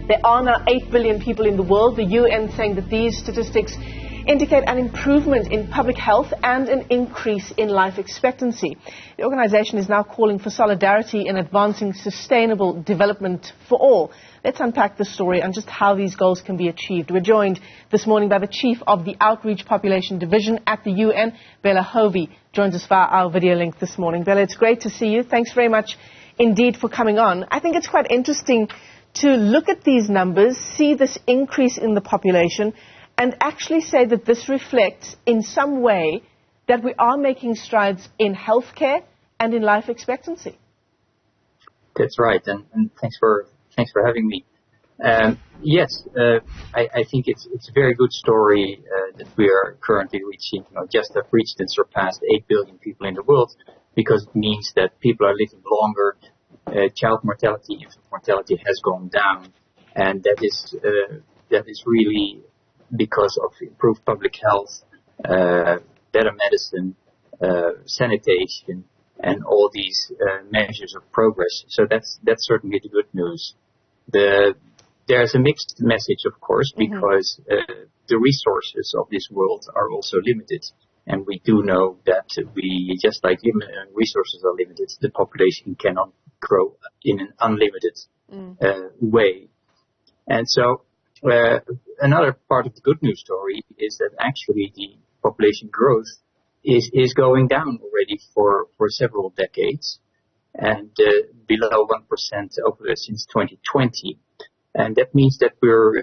There are now 8 billion people in the world. The UN saying that these statistics indicate an improvement in public health and an increase in life expectancy. The organization is now calling for solidarity in advancing sustainable development for all. Let's unpack the story and just how these goals can be achieved. We're joined this morning by the Chief of the Outreach Population Division at the UN, Bela Hovy, joins us via our video link this morning. Bela, it's great to see you. Thanks very much indeed for coming on. I think it's quite interesting to look at these numbers, see this increase in the population, and actually say that this reflects in some way that we are making strides in healthcare and in life expectancy. That's right, and thanks for having me. Yes, I think it's a very good story that we are currently reaching, just have reached and surpassed 8 billion people in the world, because it means that people are living longer, child mortality, infant mortality has gone down, and that is really because of improved public health, better medicine, sanitation, and all these measures of progress. So that's certainly the good news. There's a mixed message, of course, because the resources of this world are also limited. And we do know that just like resources are limited, the population cannot grow in an unlimited way. And so another part of the good news story is that actually the population growth is going down already for several decades, and below 1% since 2020. And that means that we're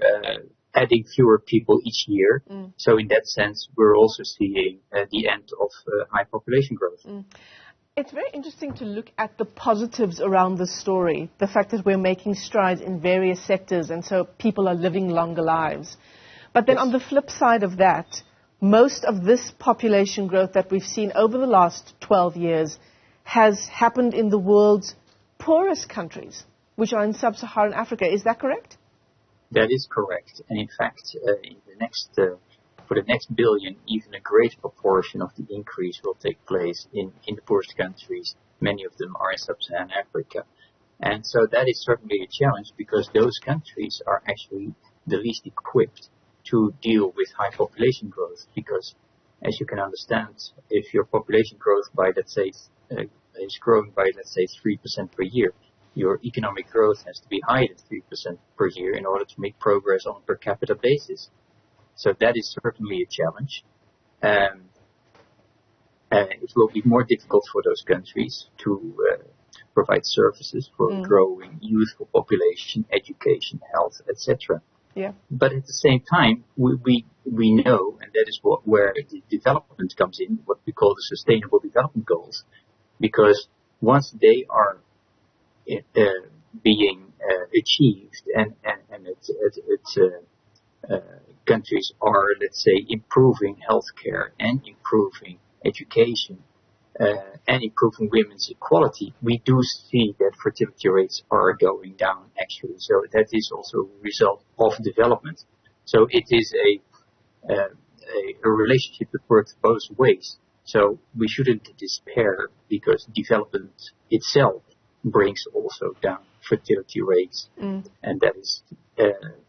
adding fewer people each year. So in that sense, we're also seeing the end of high population growth. It's very interesting to look at the positives around the story, the fact that we're making strides in various sectors, and so people are living longer lives. But then on the flip side of that, most of this population growth that we've seen over the last 12 years has happened in the world's poorest countries, which are in sub-Saharan Africa. Is that correct? That is correct. And in fact, for the next billion, even a great proportion of the increase will take place in the poorest countries. Many of them are in sub-Saharan Africa. And so that is certainly a challenge, because those countries are actually the least equipped to deal with high population growth. Because, as you can understand, if your population growth by, let's say, is growing by, let's say, 3% per year, your economic growth has to be higher than 3% per year in order to make progress on a per capita basis. So that is certainly a challenge. It will be more difficult for those countries to provide services for a growing youthful population, education, health, etc. Yeah. But at the same time, we know, and that is where the development comes in, what we call the Sustainable Development Goals, because once they are being achieved, and countries are, let's say, improving healthcare and improving education and improving women's equality, we do see that fertility rates are going down, actually. So that is also a result of development. So it is a relationship that works both ways. So we shouldn't despair, because development itself brings also down fertility rates. And that is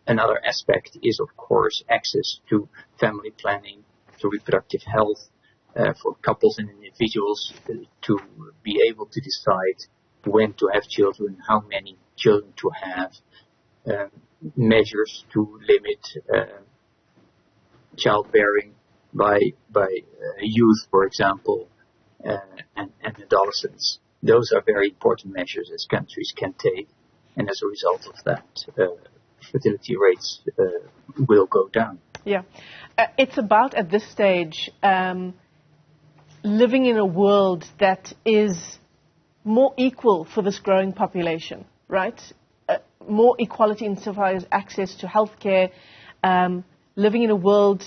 another aspect is, of course, access to family planning, to reproductive health for couples and individuals to be able to decide when to have children, how many children to have, measures to limit childbearing by youth, for example, and adolescents. Those are very important measures as countries can take, and as a result of that, fertility rates will go down. Yeah. It's about, at this stage, living in a world that is more equal for this growing population, right? More equality insofar as access to healthcare, living in a world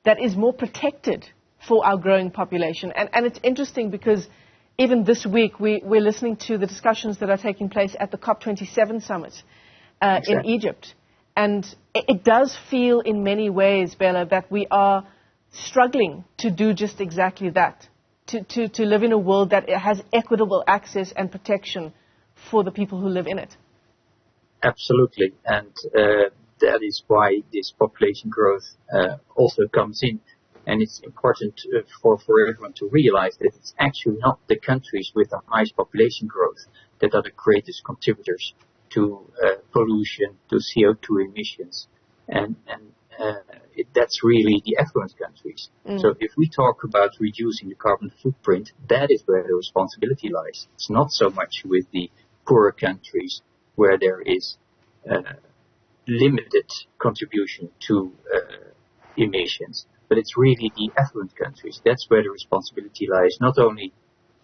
that is more protected for our growing population. And it's interesting because even this week, we're listening to the discussions that are taking place at the COP27 summit in Egypt. And it does feel in many ways, Bela, that we are struggling to do just exactly that, to live in a world that has equitable access and protection for the people who live in it. Absolutely, and that is why this population growth also comes in. And it's important for everyone to realize that it's actually not the countries with the highest population growth that are the greatest contributors to pollution, to CO2 emissions. And that's really the affluent countries. So if we talk about reducing the carbon footprint, that is where the responsibility lies. It's not so much with the poorer countries where there is limited contribution to emissions, but it's really the affluent countries. That's where the responsibility lies. Not only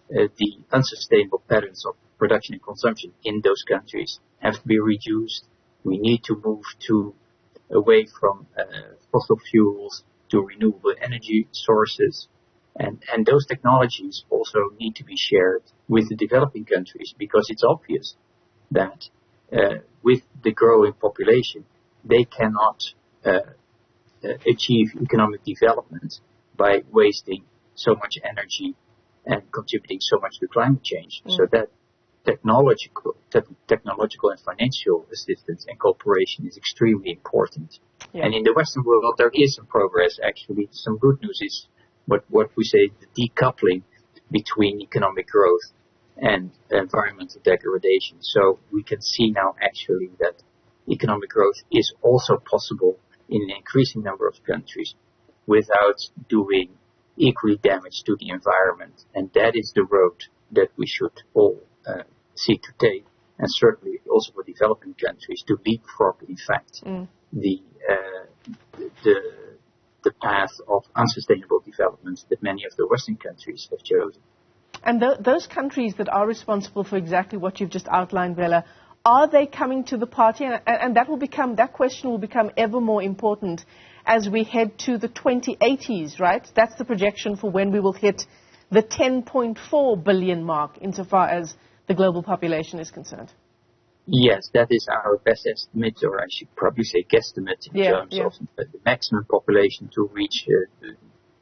the unsustainable patterns of production and consumption in those countries have to be reduced. We need to move away from fossil fuels to renewable energy sources. And those technologies also need to be shared with the developing countries, because it's obvious that with the growing population, they cannot achieve economic development by wasting so much energy and contributing so much to climate change. So that technological and financial assistance and cooperation is extremely important. And in the Western world, there is some progress, actually. Some good news is what we say, the decoupling between economic growth and environmental degradation. So we can see now actually that economic growth is also possible in an increasing number of countries without doing equally damage to the environment. And that is the road that we should all seek to take, and certainly also for developing countries to leapfrog, in fact, the path of unsustainable development that many of the Western countries have chosen. And those countries that are responsible for exactly what you've just outlined, Bela, are they coming to the party? And that question will become ever more important as we head to the 2080s, right? That's the projection for when we will hit the 10.4 billion mark insofar as the global population is concerned. Yes, that is our best estimate, or I should probably say guesstimate, in terms of the maximum population to reach.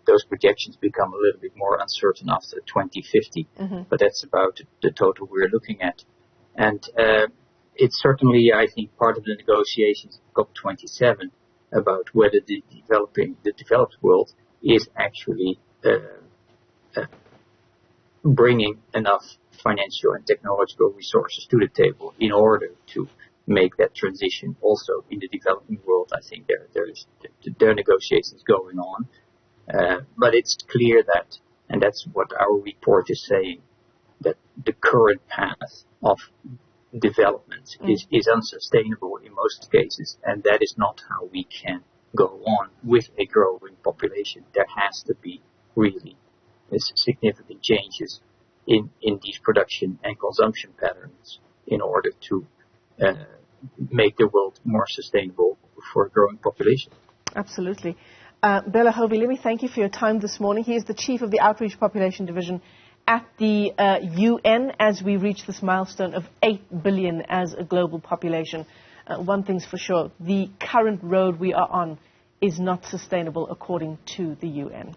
Those projections become a little bit more uncertain after 2050, but that's about the total we're looking at. And it's certainly, I think, part of the negotiations of COP27 about whether the developed world is actually bringing enough financial and technological resources to the table in order to make that transition also in the developing world. I think there are negotiations going on. But it's clear that, and that's what our report is saying, that the current path of development is unsustainable in most cases, and that is not how we can go on with a growing population. There has to be really significant changes in these production and consumption patterns in order to make the world more sustainable for a growing population. Absolutely. Bela Hovy, let me thank you for your time this morning. He is the Chief of the Outreach Population Division at the UN as we reach this milestone of 8 billion as a global population. One thing's for sure, the current road we are on is not sustainable according to the UN.